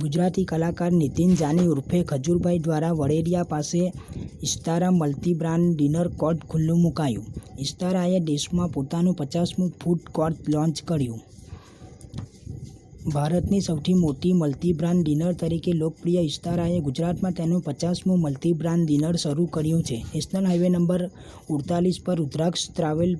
ગુજરાતી કલાકાર નીતિન જાની ઉર્ફે ખજૂરભાઈ દ્વારા વડેરિયા પાસે ઇસ્તારા મલ્ટી બ્રાન્ડ ડિનર કોર્ટ ખુલ્લું મુકાયું. ઇસ્તારાએ દેશમાં પોતાનું 50મું ફૂડ કોર્ટ લોન્ચ કર્યું. ભારતની સૌથી મોટી મલ્ટી બ્રાન્ડ ડિનર તરીકે લોકપ્રિય ઇસ્તારાએ ગુજરાતમાં તેનું 50મું મલ્ટી બ્રાન્ડ ડિનર શરૂ કર્યું છે. નેશનલ હાઈવે નંબર 48 પર રુદ્રાક્ષ ટ્રાવેલ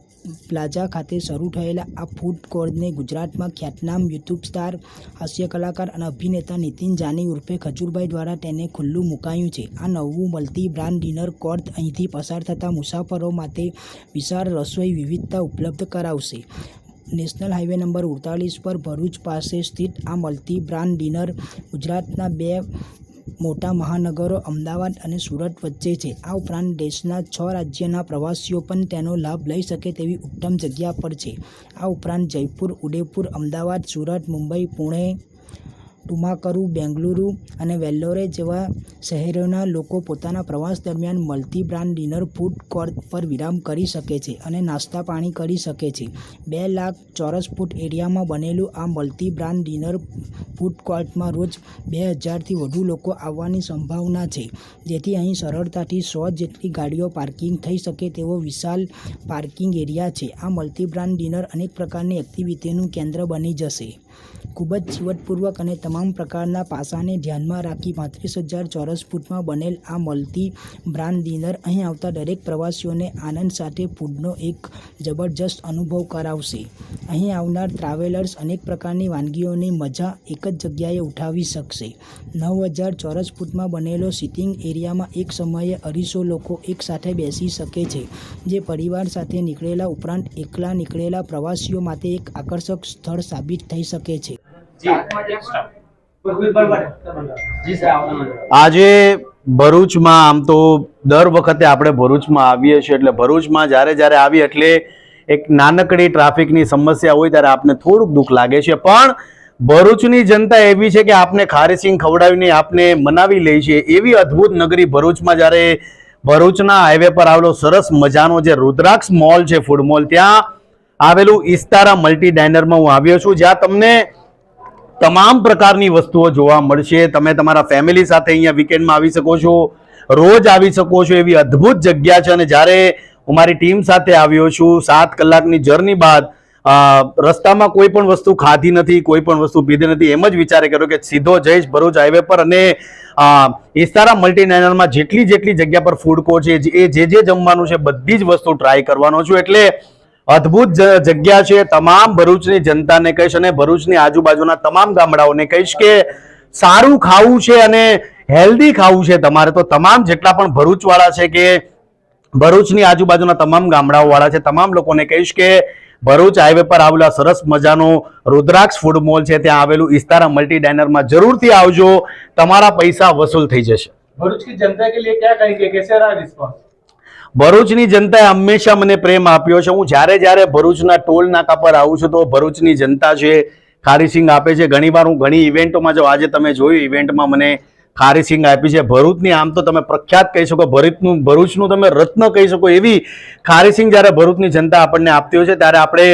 પ્લાઝા ખાતે શરૂ થયેલા આ ફૂડ કોર્ટને ગુજરાતમાં ખ્યાતનામ યુટ્યુબ સ્ટાર, હાસ્ય કલાકાર અને અભિનેતા નીતિન જાની ઉર્ફે ખજૂરભાઈ દ્વારા તેને ખુલ્લું મુકાયું છે. આ નવું મલ્ટી બ્રાન્ડ ડિનર કોર્ટ અહીંથી પસાર થતા મુસાફરો માટે વિશાળ રસોઈ વિવિધતા ઉપલબ્ધ કરાવશે. નેશનલ હાઈવે નંબર 48 પર ભરૂચ પાસે સ્થિત આ મલ્ટી બ્રાન્ડ ડિનર ગુજરાતના બે મોટા મહાનગરો અમદાવાદ અને સુરત વચ્ચે છે. આ ઉપરાંત દેશના 6 રાજ્યના પ્રવાસીઓ પણ તેનો લાભ લઈ શકે તેવી ઉત્તમ જગ્યા પર છે. આ ઉપરાંત જયપુર, ઉદયપુર, અમદાવાદ, સુરત, મુંબઈ, પુણે, ટુમાકરુ, બેંગલુરુ અને વેલ્લોરે જેવા શહેરોના લોકો પોતાના પ્રવાસ દરમિયાન multi brand dinner food court પર વિરામ કરી શકે છે અને નાસ્તા પાણી કરી શકે છે. 2 લાખ ચોરસ ફૂટ એરિયામાં બનેલું આ મલ્ટી બ્રાન્ડ ડિનર ફૂડ કોર્ટમાં રોજ 2000થી વધુ લોકો આવવાની સંભાવના છે, જેથી અહીં સરળતાથી 100 જેટલી ગાડીઓ પાર્કિંગ થઈ શકે તેવો વિશાળ પાર્કિંગ એરિયા છે. આ મલ્ટી બ્રાન્ડ ડિનર અનેક પ્રકારની એક્ટિવિટીનું કેન્દ્ર બની જશે. ખૂબ જ જીવટપૂર્વક અને તમામ પ્રકારના પાસાને ધ્યાનમાં રાખી 35,000 ચોરસ ફૂટમાં બનેલ આ મલ્ટી બ્રાન્ડ ડિનર અહીં આવતા દરેક પ્રવાસીઓને આનંદ સાથે ફૂડનો એક જબરજસ્ત અનુભવ કરાવશે. અહીં આવનાર ટ્રાવેલર્સ અનેક પ્રકારની વાનગીઓની મજા એક જ જગ્યાએ ઉઠાવી શકશે. 9,000 ચોરસ ફૂટમાં બનેલો સિટિંગ એરિયામાં એક સમયે 250 લોકો એકસાથે બેસી શકે છે, જે પરિવાર સાથે નીકળેલા ઉપરાંત એકલા નીકળેલા પ્રવાસીઓ માટે એક આકર્ષક સ્થળ સાબિત થઈ શકે છે. આજે ભરૂચમાં આમ તો દર વખતે આપણે ભરૂચમાં આવીએ છીએ, એટલે ભરૂચમાં જ્યારે આવીએ એટલે એક નાનકડી ટ્રાફિકની સમસ્યા હોય ત્યારે આપને થોડુંક દુઃખ લાગે છે. પણ ભરૂચની જનતા એવી છે કે આપને ખારીસિંગ ખવડાવીને આપને મનાવી લે છે. એવી અદ્ભુત નગરી ભરૂચમાં જ્યારે ભરૂચના હાઈવે પર આવેલો સરસ મજાનો જે રુદ્રાક્ષ મોલ છે, ફૂડ મોલ, ત્યાં આવેલું ઇસ્તારા મલ્ટી ડાઇનરમાં હું આવ્યો છું, જ્યાં તમને તમામ પ્રકારની વસ્તુઓ જોવા મળશે. તમે તમારા ફેમિલી સાથે અહીંયા વીકેન્ડમાં આવી શકો છો, રોજ આવી શકો છો. એવી અદ્ભુત જગ્યા છે. અને જ્યારે હું મારી ટીમ સાથે આવ્યો છું 7 કલાકની જર્ની બાદ, રસ્તામાં કોઈ પણ વસ્તુ ખાધી નથી, કોઈ પણ વસ્તુ પીધી નથી, એમ જ વિચારે કર્યો કે સીધો જઈશ ભરૂચ હાઈવે પર અને ઇસ્તારા મલ્ટી ડાઇનરમાં જેટલી જગ્યા પર ફૂડ કોર્ટ છે, એ જે જમવાનું છે બધી જ વસ્તુ ટ્રાય કરવાનો છું. એટલે અદ્ભુત જગ્યા છે. તમામ ભરૂચની જનતાને કહીશ અને ભરૂચની આજુબાજુના તમામ ગામડાઓને કહીશ કે સારું ખાવું છે અને હેલ્ધી ખાવું છે તમારે, તો તમામ જેટલા પણ ભરૂચવાળા છે કે ભરૂચની આજુબાજુના તમામ ગામડાઓવાળા છે, તમામ લોકોને કહીશ કે ભરૂચ હાઈવે પર આવેલા સરસ મજાનો રુદ્રાક્ષ ફૂડ મોલ છે, ત્યાં આવેલું ઇસ્તારા મલ્ટી ડાઇનરમાં જરૂરથી આવજો. તમારા પૈસા વસૂલ થઈ જશે. भरूच की जनता के लिए क्या कहेंगे, कैसे रहा रिस्पॉन्स? ભરૂચની જનતાએ હંમેશા મને પ્રેમ આપ્યો છે. હું જ્યારે ભરૂચના ટોલ નાકા પર આવું છું તો ભરૂચની જનતા છે ખારીસિંગ આપે છે. ઘણીવાર હું ઘણી ઇવેન્ટોમાં જાઉં, આજે તમે જોયું ઇવેન્ટમાં મને ખારીસિંગ આપી છે. ભરૂચની આમ તો તમે પ્રખ્યાત કહી શકો, ભરૂચનું તમે રત્ન કહી શકો, એવી ખારીસિંગ જ્યારે ભરૂચની જનતા આપણને આપતી હોય છે ત્યારે આપણે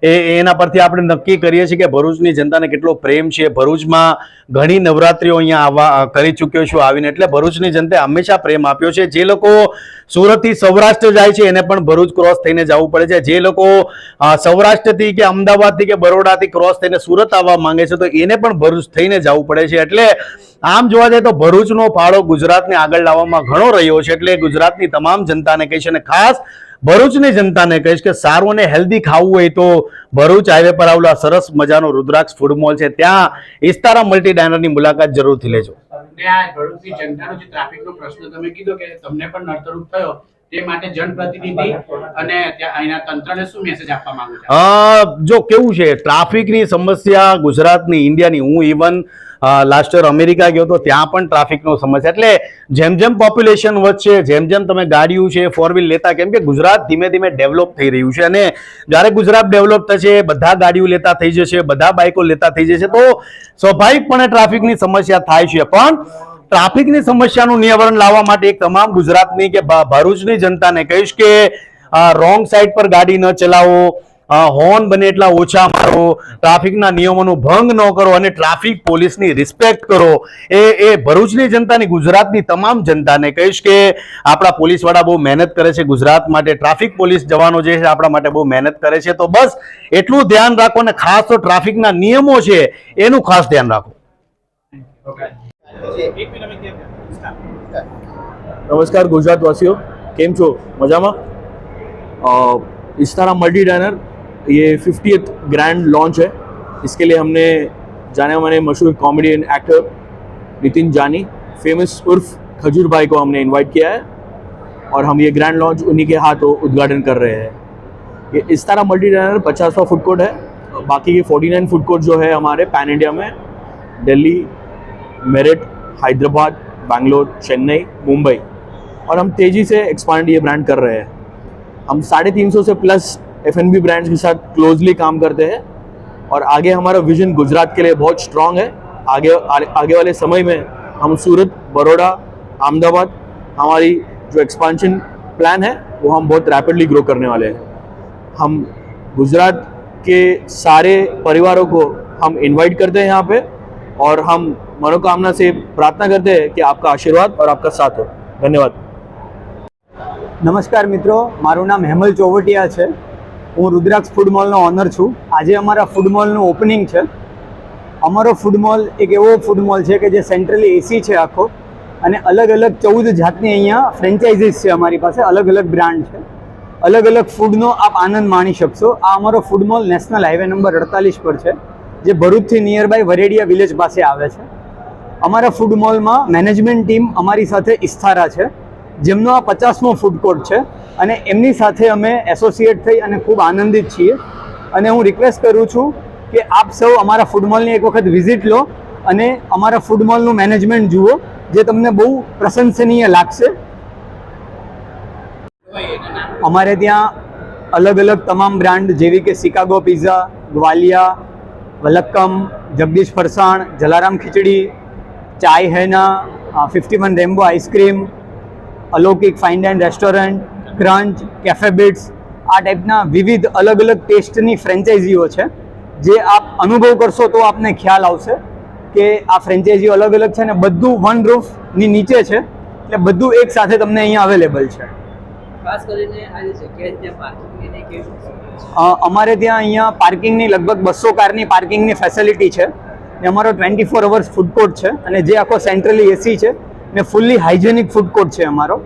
એના પરથી આપણે નક્કી કરીએ છીએ કે ભરૂચની જનતાને કેટલો પ્રેમ છે. ભરૂચમાં ઘણી નવરાત્રીઓ અહીંયા કરી ચૂક્યો છું આવીને, એટલે ભરૂચની જનતાએ હંમેશા પ્રેમ આપ્યો છે. જે લોકો સુરતથી સૌરાષ્ટ્ર જાય છે એને પણ ભરૂચ ક્રોસ થઈને જવું પડે છે. જે લોકો સૌરાષ્ટ્રથી કે અમદાવાદથી કે બરોડાથી ક્રોસ થઈને સુરત આવવા માંગે છે તો એને પણ ભરૂચ થઈને જવું પડે છે. એટલે આમ જોવા જાય તો ભરૂચનો ફાળો ગુજરાતને આગળ લાવવામાં ઘણો રહ્યો છે. એટલે ગુજરાતની તમામ જનતાને કહીશ અને ખાસ ભરૂચની જનતાને કહીશ કે સારું અને હેલ્ધી ખાવું હોય તો ભરૂચ હાઈવે પર આવેલો આ સરસ મજાનો રુદ્રાક્ષ ફૂડ મોલ છે, ત્યાં ઇસ્તારા મલ્ટી ડાઇનરની મુલાકાત જરૂરથી લેજો. ભરૂચની જનતાનો જે ટ્રાફિકનો પ્રશ્ન તમે કીધો કે તમને પણ નડતરૂપ થયો, તે માટે જનપ્રતિનિધિ અને અહીંના તંત્રને શું મેસેજ આપવા માંગુ છો? જો કેવું છે, ટ્રાફિકની સમસ્યા ગુજરાતની, ઇન્ડિયાની, હું ઇવન લાસ્ટ યર અમેરિકા ગયો તો ત્યાં પણ ટ્રાફિકનો સમસ્યા. એટલે જેમ પોપ્યુલેશન વધશે, જેમ તમે ગાડીઓ છે 4 વ્હીલ લેતા, કેમ કે ગુજરાત ધીમે ધીમે ડેવલપ થઈ રહ્યું છે અને જ્યારે ગુજરાત ડેવલપ થશે, બધા ગાડીઓ લેતા થઈ જશે, બધા બાઇકો લેતા થઈ જશે, તો સ્વાભાવિકપણે ટ્રાફિકની સમસ્યા થાય છે. પણ ટ્રાફિકની સમસ્યાનું નિવારણ લાવવા માટે એક તમામ ગુજરાતની કે ભરૂચની જનતાને કહીશ કે રોંગ સાઈડ પર ગાડી ન ચલાવો, હોર્ન બને એટલા ઓછા મારો, ટ્રાફિકના નિયમોનો ભંગ ન કરો અને ટ્રાફિક પોલીસની રિસ્પેક્ટ કરો. એ ભરૂચની જનતાની, ગુજરાતની તમામ જનતાને કહીશ કે આપણા પોલીસવાળા બહુ મહેનત કરે છે ગુજરાત માટે. ટ્રાફિક પોલીસ જવાનો જે છે આપણા માટે બહુ મહેનત કરે છે. તો બસ એટલું ધ્યાન રાખો અને ખાસ તો ટ્રાફિકના નિયમો છે એનું ખાસ ધ્યાન રાખો. नमस्कार गुजरातवासियों, केम छो? मजामा? इस्तारा मल्टी डाइनर ये 50th ग्रैंड लॉन्च है. इसके लिए हमने जाने माने मशहूर कॉमेडियन एक्टर नितिन जानी, फेमस उर्फ खजूर भाई को हमने इनवाइट किया है और हम ये ग्रैंड लॉन्च उन्हीं के हाथों उद्घाटन कर रहे हैं. ये इस्तारा मल्टी डाइनर 50वां फूड कोर्ट है. बाकी के 49 फूड कोर्ट जो है हमारे पैन इंडिया में दिल्ली, मेरठ, हैदराबाद, बैंगलोर, चेन्नई, मुंबई, और हम तेज़ी से एक्सपांड ये ब्रांड कर रहे हैं. हम 350 से प्लस F&B ब्रांड्स के साथ क्लोजली काम करते हैं और आगे हमारा विजन गुजरात के लिए बहुत स्ट्रांग है. आगे वाले समय में हम सूरत, बड़ौदा, अहमदाबाद, हमारी जो एक्सपांशन प्लान है वो हम बहुत रैपिडली ग्रो करने वाले हैं. हम गुजरात के सारे परिवारों को हम इनवाइट करते हैं यहाँ पे और हम मनोकामना से प्रार्थना करते हैं कि आपका आशीर्वाद और आपका साथ हो. धन्यवाद. નમસ્કાર મિત્રો, મારું નામ હેમલ ચોવટિયા છે. હું રુદ્રાક્ષ ફૂડ મોલનો ઓનર છું. આજે અમારા ફૂડ મોલનું ઓપનિંગ છે. અમારો ફૂડ મોલ એક એવો ફૂડ મોલ છે કે જે સેન્ટ્રલી એસી છે આખો, અને અલગ અલગ 14 જાતની અહીંયા ફ્રેન્ચાઇઝીસ છે અમારી પાસે. અલગ અલગ બ્રાન્ડ છે, અલગ અલગ ફૂડનો આપ આનંદ માણી શકશો. આ અમારો food mall national highway number 48 પર છે, જે ભરૂચથી નિયર બાય વરેડિયા વિલેજ પાસે આવે છે. અમારા ફૂડ મોલમાં મેનેજમેન્ટ ટીમ અમારી સાથે ઇસ્તારા છે, જેમનો આ 50મો ફૂડ કોર્ટ છે, અને એમની સાથે અમે એસોસિએટ થઈ અને ખૂબ આનંદિત છીએ. અને હું રિક્વેસ્ટ કરું છું કે આપ સૌ અમારા ફૂડ મોલની એક વખત વિઝિટ લો અને અમારા ફૂડ મોલનું મેનેજમેન્ટ જુઓ, જે તમને બહુ પ્રશંસનીય લાગશે. અમારે ત્યાં અલગ અલગ તમામ બ્રાન્ડ જેવી કે શિકાગો પિઝા, ગ્વાલિયા, વલક્કમ, જગદીશ ફરસાણ, જલારામ ખીચડી, ચાય હેના, 51 Rambo ice cream, Alaukik fine dine restaurant, crunch, cafe bits, આ ટાઈપના વિવિધ અલગ અલગ ટેસ્ટની ફ્રેન્ચાઇઝીઓ છે. જે આપ અનુભવ કરશો તો આપને ખ્યાલ આવશે કે આ ફ્રેન્ચાઇઝીઓ અલગ અલગ છે અને બધું વન રૂફની નીચે છે, એટલે બધું એક સાથે તમને અહીંયા અવેલેબલ છે. ખાસ કરીને આ જે જગ્યાએ ત્યાં પાર્કિંગની કેવી? અમારે ત્યાં અહીંયા પાર્કિંગની લગભગ 200 કારની પાર્કિંગની ફેસિલિટી છે, ને અમારો 24 અવર્સ ફૂડ કોર્ટ છે, અને જે આખો સેન્ટ્રલી એસી છે ને ફૂલ્લી હાઇજેનિક ફૂડ કોર્ટ છે અમારો.